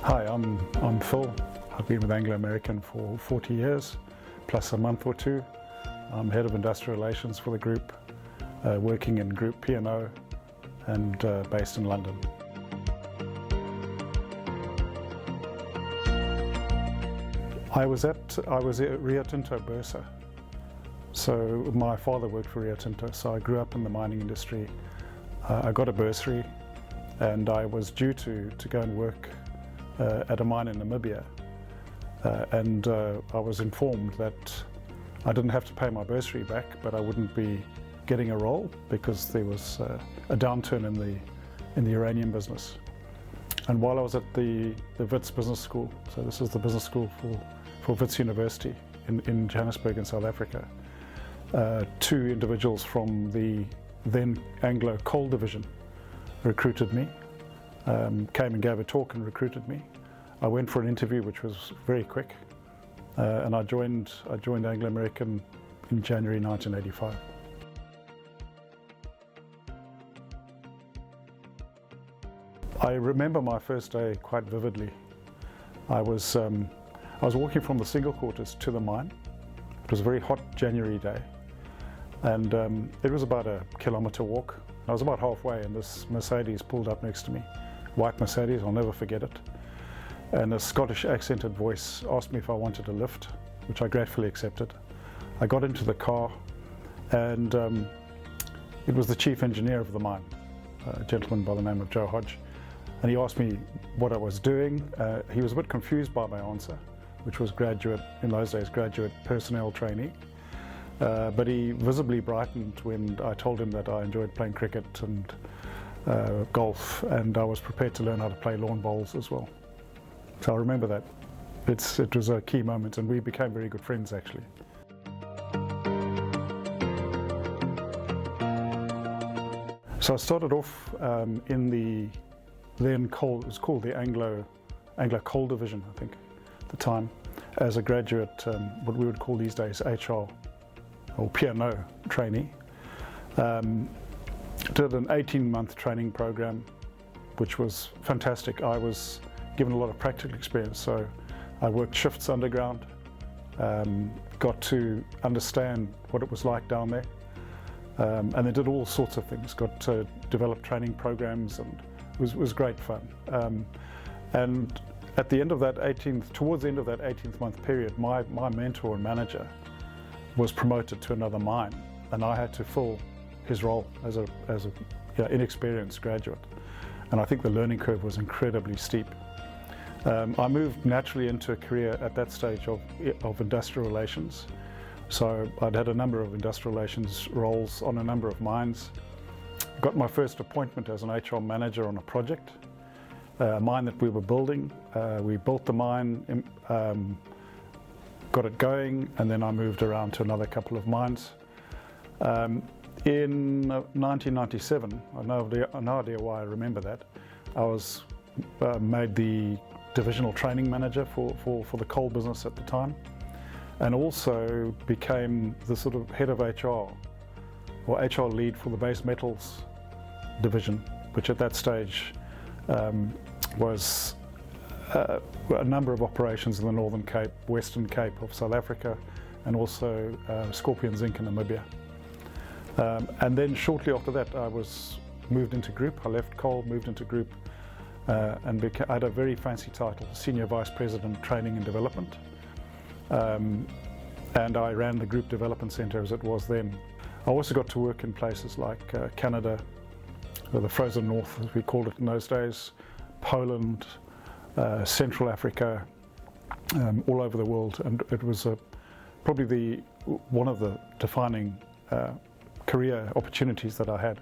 Hi, I'm Phil. I've been with Anglo American for 40 years, plus a month or two. I'm Head of Industrial Relations for the group, working in Group P&O and based in London. I was at Rio Tinto Bursa. So my father worked for Rio Tinto, so I grew up in the mining industry. I got a bursary and I was due to go and work at a mine in Namibia. And I was informed that I didn't have to pay my bursary back, but I wouldn't be getting a role because there was a downturn in the uranium business. And while I was at the Wits Business School, so this is the business school for Wits University in Johannesburg in South Africa, two individuals from the then Anglo Coal Division recruited me, came and gave a talk and recruited me. I went for an interview which was very quick, and I joined Anglo American in January 1985. I remember my first day quite vividly. I was walking from the single quarters to the mine. It was a very hot January day, and it was about a kilometre walk. I was about halfway and this Mercedes pulled up next to me, white Mercedes, I'll never forget it. And a Scottish accented voice asked me if I wanted a lift, which I gratefully accepted. I got into the car and it was the chief engineer of the mine, a gentleman by the name of Joe Hodge. And he asked me what I was doing. He was a bit confused by my answer, which was graduate, in those days, graduate personnel trainee. But he visibly brightened when I told him that I enjoyed playing cricket and golf, and I was prepared to learn how to play lawn bowls as well. So I remember that. It was a key moment, and we became very good friends actually. So I started off in the then coal, it was called the Anglo Coal Division, I think, at the time, as a graduate, what we would call these days HR or P&O trainee. Did an 18-month training program, which was fantastic. I was given a lot of practical experience, so I worked shifts underground, got to understand what it was like down there, and then did all sorts of things. Got to develop training programs, and it was great fun. And at the end of that towards the end of that 18th month period, my mentor and manager was promoted to another mine, and I had to fill his role as a inexperienced graduate. And I think the learning curve was incredibly steep. I moved naturally into a career at that stage of industrial relations. So I'd had a number of industrial relations roles on a number of mines. Got my first appointment as an HR manager on a project, a mine that we were building. We built the mine, got it going, and then I moved around to another couple of mines. In 1997, I have no idea why I remember that, I was made the divisional training manager for the coal business at the time, and also became the sort of head of HR, or HR lead for the base metals division, which at that stage was a number of operations in the Northern Cape, Western Cape of South Africa, and also Scorpion Zinc in Namibia. And then shortly after that, I was moved into group. I left coal, moved into group, and I had a very fancy title, Senior Vice President Training and Development. And I ran the Group Development Centre as it was then. I also got to work in places like Canada, or the Frozen North as we called it in those days, Poland, Central Africa, all over the world, and it was probably one of the defining career opportunities that I had.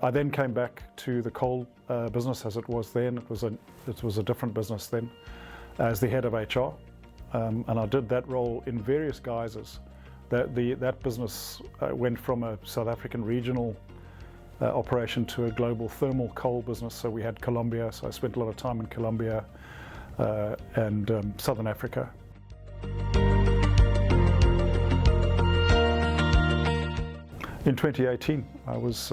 I then came back to the coal business as it was then. It was a different business then, as the head of HR, and I did that role in various guises. That business went from a South African regional operation to a global thermal coal business. So we had Colombia, so I spent a lot of time in Colombia and Southern Africa. In 2018, I was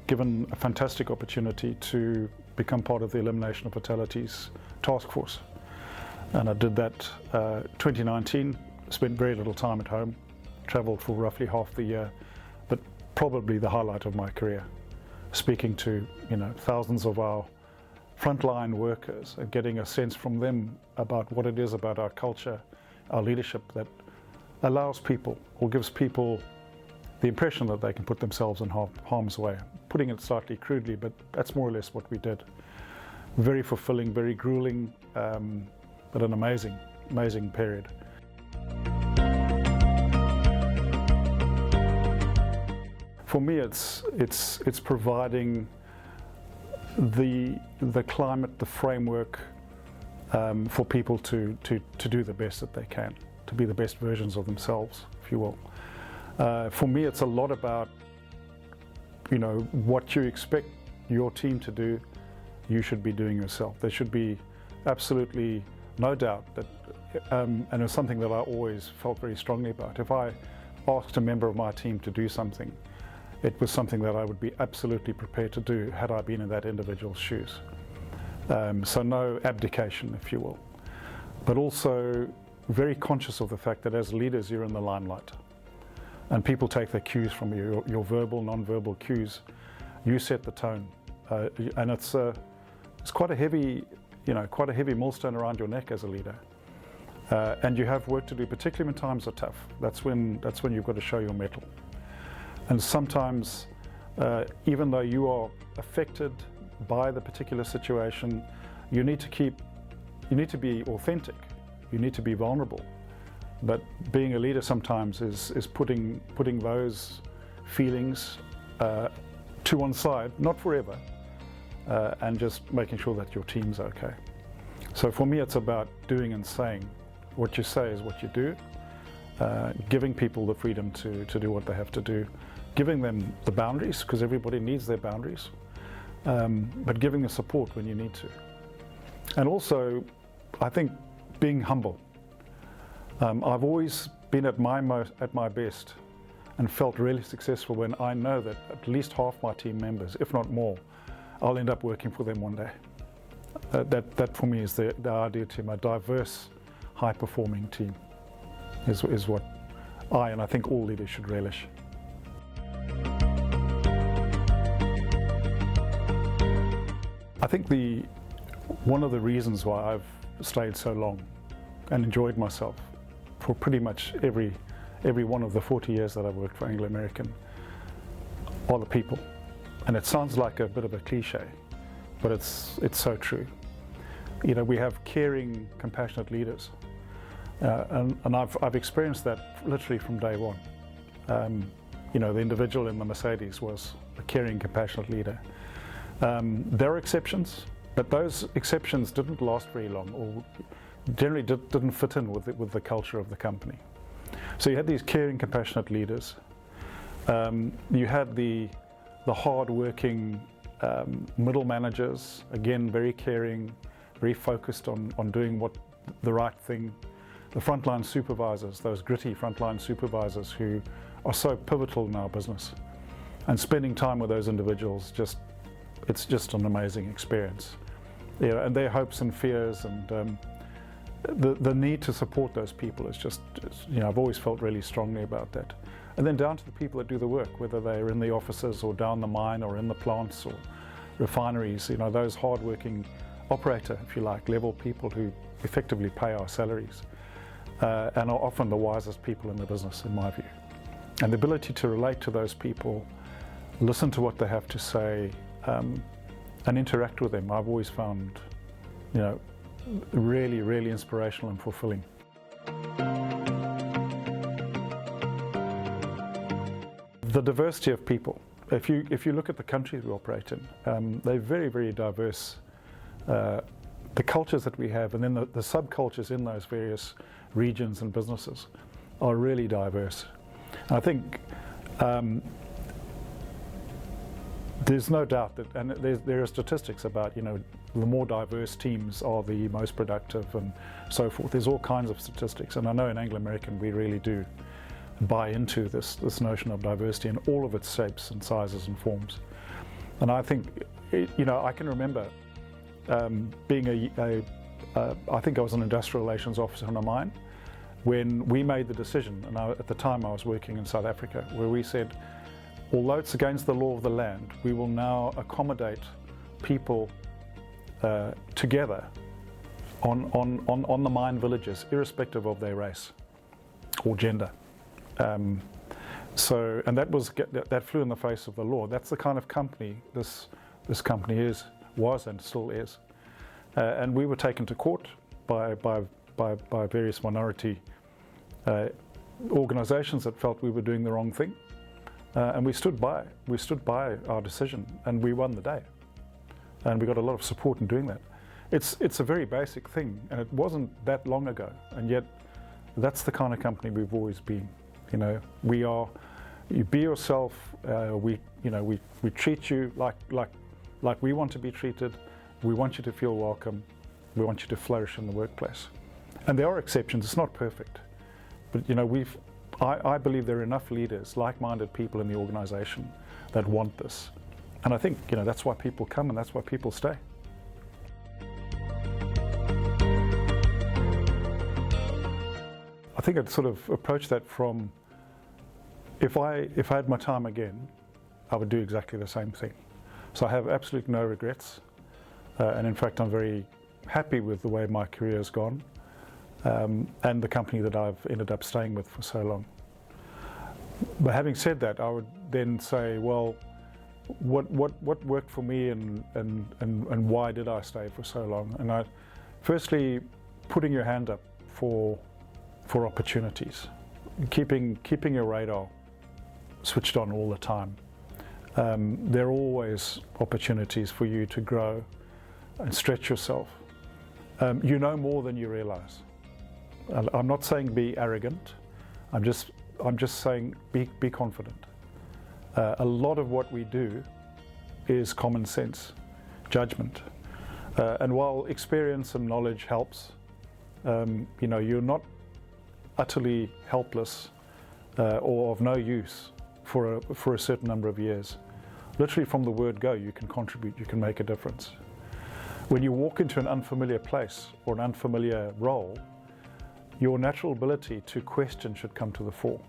given a fantastic opportunity to become part of the Elimination of Fatalities task force. And I did that 2019, spent very little time at home, travelled for roughly half the year, but probably the highlight of my career, speaking to thousands of our frontline workers and getting a sense from them about what it is about our culture, our leadership, that allows people or gives people the impression that they can put themselves in harm's way. Putting it slightly crudely, but that's more or less what we did. Very fulfilling, very grueling, but an amazing, amazing period. For me, it's providing the climate, the framework for people to do the best that they can, to be the best versions of themselves, if you will. For me, it's a lot about, what you expect your team to do, you should be doing yourself. There should be absolutely no doubt that, and it's something that I always felt very strongly about. If I asked a member of my team to do something, it was something that I would be absolutely prepared to do had I been in that individual's shoes. So no abdication, if you will. But also very conscious of the fact that as leaders, you're in the limelight. And people take their cues from you, your verbal, non-verbal cues. You set the tone. And it's quite a heavy, millstone around your neck as a leader. And you have work to do, particularly when times are tough. That's when you've got to show your mettle. And sometimes, even though you are affected by the particular situation, you need to be authentic. You need to be vulnerable. But being a leader sometimes is putting those feelings to one side, not forever, and just making sure that your team's okay. So for me, it's about doing and saying. What you say is what you do, giving people the freedom to do what they have to do, giving them the boundaries, because everybody needs their boundaries, but giving the support when you need to. And also, I think, being humble. I've always been at my best and felt really successful when I know that at least half my team members, if not more, I'll end up working for them one day. That for me is the ideal team. A diverse, high-performing team is what I think all leaders should relish. I think one of the reasons why I've stayed so long and enjoyed myself for pretty much every one of the 40 years that I've worked for Anglo American are the people. And it sounds like a bit of a cliche, but it's so true. We have caring, compassionate leaders, and I've experienced that literally from day one. The individual in the Mercedes was a caring, compassionate leader. There are exceptions, but those exceptions didn't last very long, or generally didn't fit in with the culture of the company. So you had these caring, compassionate leaders. You had the hard-working middle managers, again very caring, very focused on doing the right thing. The frontline supervisors, those gritty frontline supervisors who are so pivotal in our business, and spending time with those individuals, it's just an amazing experience. And their hopes and fears and the need to support those people is I've always felt really strongly about that. And then down to the people that do the work, whether they're in the offices or down the mine or in the plants or refineries, those hard-working operator, if you like, level people who effectively pay our salaries and are often the wisest people in the business, in my view. And the ability to relate to those people, listen to what they have to say, and interact with them, I've always found, really, really inspirational and fulfilling. The diversity of people. If you look at the countries we operate in, they're very, very diverse. The cultures that we have, and then the subcultures in those various regions and businesses are really diverse. And I think there's no doubt that, and there are statistics about, the more diverse teams are the most productive and so forth. There's all kinds of statistics, and I know in Anglo American we really do buy into this notion of diversity in all of its shapes and sizes and forms. And I think, I can remember being I think I was an industrial relations officer on a mine, when we made the decision, and at the time I was working in South Africa, where we said, although it's against the law of the land, we will now accommodate people together on the mine villages, irrespective of their race or gender. And that flew in the face of the law. That's the kind of company this company was and still is. And we were taken to court by various minority organisations that felt we were doing the wrong thing, and we stood by our decision, and we won the day, and we got a lot of support in doing that. It's a very basic thing, and it wasn't that long ago, and yet that's the kind of company we've always been. You know, you be yourself. We treat you like we want to be treated. We want you to feel welcome. We want you to flourish in the workplace. And there are exceptions. It's not perfect, but you know, I believe there are enough leaders, like-minded people in the organisation that want this, and I think, you know, that's why people come and that's why people stay. I think I'd sort of approach that from, if I had my time again, I would do exactly the same thing. So I have absolutely no regrets, and in fact I'm very happy with the way my career has gone, and the company that I've ended up staying with for so long. But having said that, I would then say, well, what worked for me, and why did I stay for so long? And firstly, putting your hand up for opportunities, keeping your radar switched on all the time. There are always opportunities for you to grow and stretch yourself. You know more than you realize. I'm not saying be arrogant. I'm just saying be confident. A lot of what we do is common sense, judgment, and while experience and knowledge helps, you know, you're not utterly helpless or of no use for a certain number of years. Literally, from the word go, you can contribute, you can make a difference. When you walk into an unfamiliar place or an unfamiliar role, your natural ability to question should come to the fore,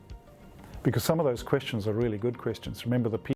because some of those questions are really good questions. Remember, the people